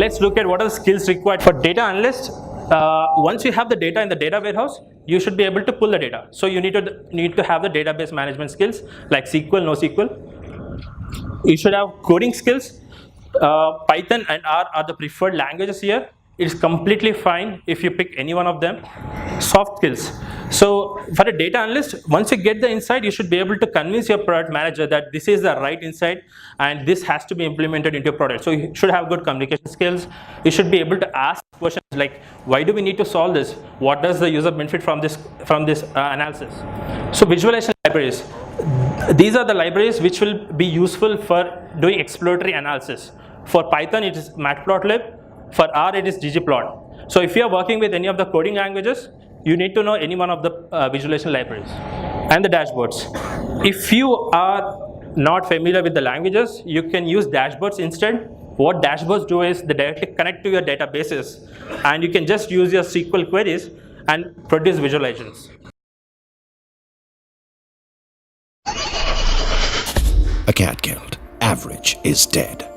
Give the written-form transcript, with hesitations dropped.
Let's look at what are the skills required for data analyst. Once you have the data in the data warehouse, you should be able to pull the data. So you need to have the database management skills like SQL, NoSQL. You should have coding skills. Python and R are the preferred languages here. It's completely fine if you pick any one of them. Soft skills. So for a data analyst, once you get the insight, you should be able to convince your product manager that this is the right insight and this has to be implemented into your product. So you should have good communication skills. You should be able to ask questions like, why do we need to solve this? What does the user benefit from this analysis? So visualization libraries. These are the libraries which will be useful for doing exploratory analysis. For Python, it is matplotlib. For R, it is ggplot. So if you are working with any of the coding languages, you need to know any one of the visualization libraries. And the dashboards. If you are not familiar with the languages, you can use dashboards instead. What dashboards do is they directly connect to your databases, and you can just use your SQL queries and produce visualizations. Acadgild. Average is dead.